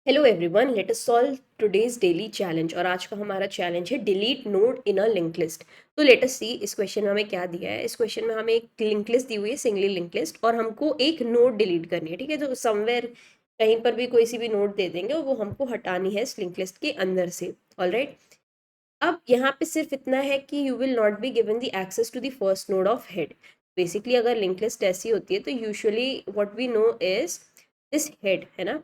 Hello everyone, let us solve today's daily challenge. और आज का हमारा चैलेंज है delete node in a link list. तो लेट अस सी इस क्वेश्चन में हमें क्या दिया है। इस क्वेश्चन में हमें एक लिंक लिस्ट दी हुई है, सिंगली लिंक लिस्ट, और हमको एक नोड डिलीट करनी है। ठीक है, तो समवेयर कहीं पर भी कोई सी भी नोड दे देंगे और वो हमको हटानी है इस लिंक लिस्ट के अंदर से। ऑलराइट, अब यहाँ पे सिर्फ इतना है कि you will not be given the access to the first node of head. Basically अगर लिंक लिस्ट ऐसी होती है तो usually what we know is this head, है ना,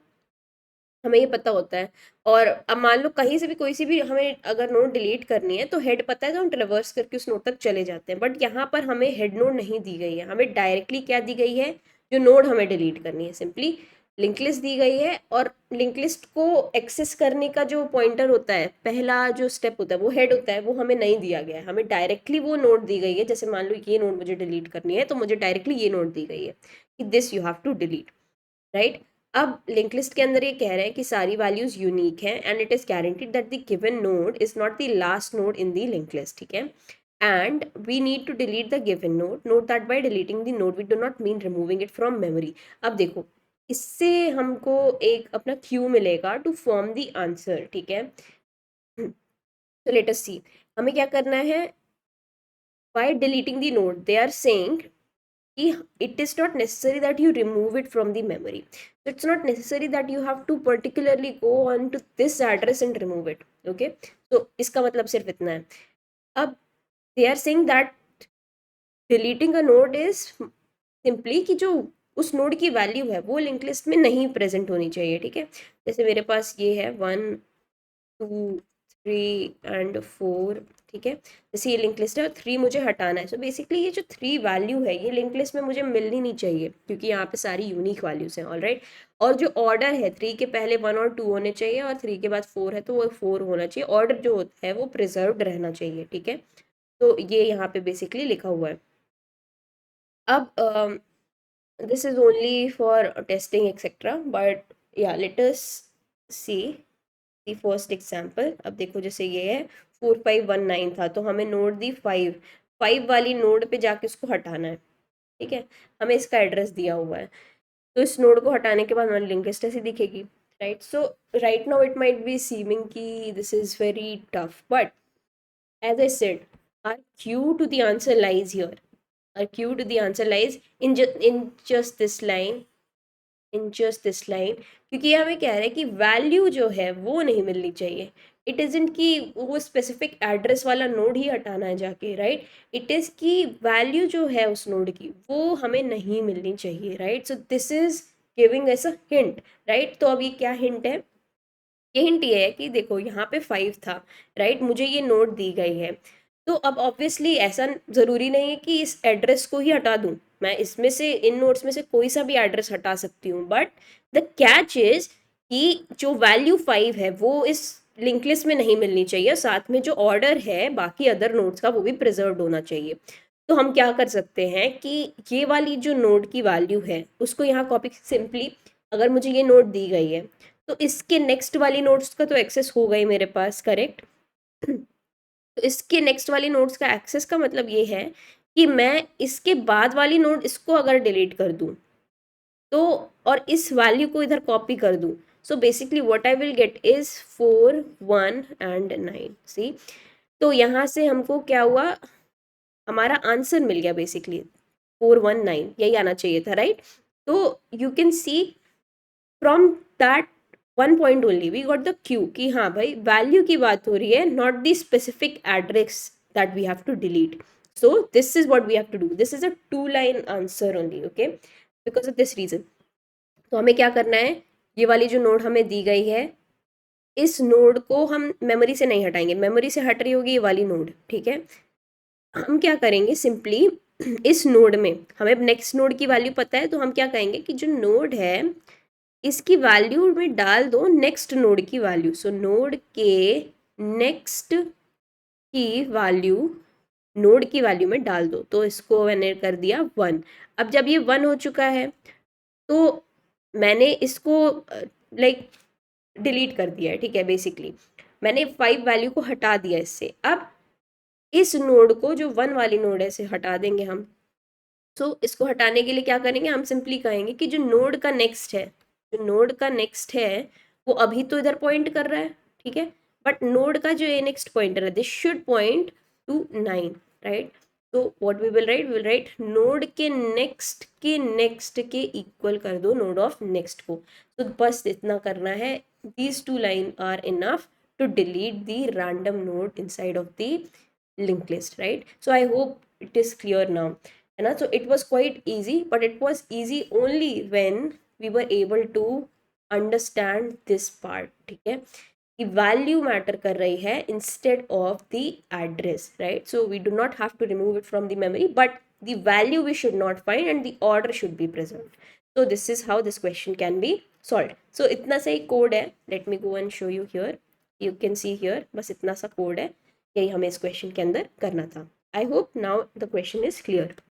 हमें ये पता होता है। और अब मान लो कहीं से भी कोई सी भी हमें अगर नोड डिलीट करनी है तो हेड पता है, तो हम ट्रेवर्स करके उस नोड तक चले जाते हैं। बट यहाँ पर हमें हेड नोड नहीं दी गई है, हमें डायरेक्टली क्या दी गई है, जो नोड हमें डिलीट करनी है, सिंपली लिंक लिस्ट दी गई है। और लिंक लिस्ट को एक्सेस करने का जो पॉइंटर होता है, पहला जो स्टेप होता है वो हेड होता है, वो हमें नहीं दिया गया है। हमें डायरेक्टली वो नोड दी गई है। जैसे मान लो ये नोड मुझे डिलीट करनी है तो मुझे डायरेक्टली ये नोड दी गई है कि this you have to delete, right. अब लिंक लिस्ट के अंदर ये कह रहे हैं कि सारी वैल्यूज यूनिक हैं and it is guaranteed that the given node is not the last node in the link list. ठीक है, and we need to delete the given node, note that by deleting the node we do not mean removing it from memory. अब देखो, इससे हमको एक अपना Q मिलेगा to form the answer. ठीक है, तो लेट अस सी हमें क्या करना है। By deleting the node they are saying it is not necessary that you remove it from the memory. So it's not necessary that you have to particularly go on to this address and remove it. Okay, so इसका मतलब सिर्फ इतना है। अब they are saying that deleting a node is simply कि जो उस node की वैल्यू है वो लिंक लिस्ट में नहीं प्रेजेंट होनी चाहिए। ठीक है, जैसे मेरे पास ये है 1 2 3 एंड 4। ठीक है, जैसे ये लिंक लिस्ट है और 3 मुझे हटाना है। सो बेसिकली ये जो 3 वैल्यू है ये लिंक लिस्ट में मुझे मिलनी नहीं चाहिए, क्योंकि यहाँ पे सारी यूनिक वैल्यूज हैं। ऑलराइट, और जो ऑर्डर है 3 के पहले 1 और 2 होने चाहिए और 3 के बाद 4 है तो वो 4 होना चाहिए। ऑर्डर जो होता है वो प्रिजर्व्ड रहना चाहिए। ठीक है, तो ये यहाँ पे बेसिकली लिखा हुआ है। अब this is only for testing etc, but yeah, let us see the first example। अब देखो, जैसे ये है 4519 था तो हमें नोड दी 5 वाली नोड पे जाके उसको हटाना है। ठीक है, हमें इसका एड्रेस दिया हुआ है, तो इस नोड को हटाने के बाद हमारी लिंक लिस्ट ऐसी दिखेगी। Right, so right now it might be seeming कि this is very tough, but as I said, our cue to the answer lies here. Our cue to the answer lies in just this line, in just this line। क्योंकि ये हमें कह रहा है कि value जो है वो नहीं मिलनी चाहिए। इट इज़ंट कि वो स्पेसिफिक एड्रेस वाला नोड ही हटाना है जाके, राइट। इट इज़ कि वैल्यू जो है उस नोड की वो हमें नहीं मिलनी चाहिए, right. So this is giving S a hint, right. तो अब ये क्या हिंट है, ये हिंट ये है कि देखो यहाँ पे 5 था, राइट, मुझे ये नोट दी गई है। तो अब ऑब्वियसली ऐसा ज़रूरी नहीं है कि इस एड्रेस को ही हटा दूँ, मैं इसमें से इन नोट्स में से कोई सा भी एड्रेस हटा सकती हूँ। बट द कैच इज कि जो वैल्यू 5 है वो इस लिंक लिस्ट में नहीं मिलनी चाहिए, साथ में जो ऑर्डर है बाकी अदर नोट्स का वो भी प्रिजर्व होना चाहिए। तो हम क्या कर सकते हैं कि ये वाली जो नोड की वैल्यू है उसको यहाँ कॉपी, सिंपली अगर मुझे ये नोट दी गई है तो इसके नेक्स्ट वाली नोट्स का तो एक्सेस हो गई मेरे पास, करेक्ट। तो इसके नेक्स्ट वाली नोट्स का एक्सेस का मतलब ये है कि मैं इसके बाद वाली नोट इसको अगर डिलीट कर दूं तो, और इस वैल्यू को इधर कॉपी कर दूं, so basically what I will get is 4 1 and 9। सी, तो यहाँ से हमको क्या हुआ, हमारा आंसर मिल गया बेसिकली 419, यही आना चाहिए था, राइट। तो you can see from that one point only we got the cue कि हाँ भाई वैल्यू की बात हो रही है, not the specific address that we have to delete. So this is what we have to do, this is a 2 line answer only, okay, because of this reason. तो हमें क्या करना है, ये वाली जो नोड हमें दी गई है इस नोड को हम मेमोरी से नहीं हटाएंगे, मेमोरी से हट रही होगी ये वाली नोड। ठीक है, हम क्या करेंगे, सिंपली इस नोड में हमें नेक्स्ट नोड की वैल्यू पता है, तो हम क्या कहेंगे कि जो नोड है इसकी वैल्यू में डाल दो नेक्स्ट नोड की वैल्यू। सो नोड के नेक्स्ट की वैल्यू नोड की वैल्यू में डाल दो, तो इसको मैंने कर दिया 1। अब जब ये 1 हो चुका है तो मैंने इसको लाइक डिलीट कर दिया है। ठीक है, बेसिकली मैंने 5 वैल्यू को हटा दिया इससे। अब इस नोड को, जो 1 वाली नोड है, इसे हटा देंगे हम। सो इसको हटाने के लिए क्या करेंगे, हम सिंपली कहेंगे कि जो नोड का नेक्स्ट है, जो नोड का नेक्स्ट है वो अभी तो इधर पॉइंट कर रहा है, ठीक है, बट नोड का जो ये नेक्स्ट पॉइंटर है this should point to 9, right. तो what we will write node के नेक्स्ट के इक्वल कर दो नोड ऑफ नेक्स्ट को। तो बस इतना करना है, these two line are enough to delete the random node inside of the linked list, right? So I hope it is clear now, है ना। So it was quite easy, but it was easy only when we were able to understand this part, ठीक है, कि value matter कर रही है instead of the address, right? So we do not have to remove it from the memory, but the value we should not find and the order should be preserved. So this is how this question can be solved. So इतना सही code है, let me go and show you here. You can see here, बस इतना सा code है, यही हमें इस क्वेश्चन के अंदर करना था। I hope now the question is clear.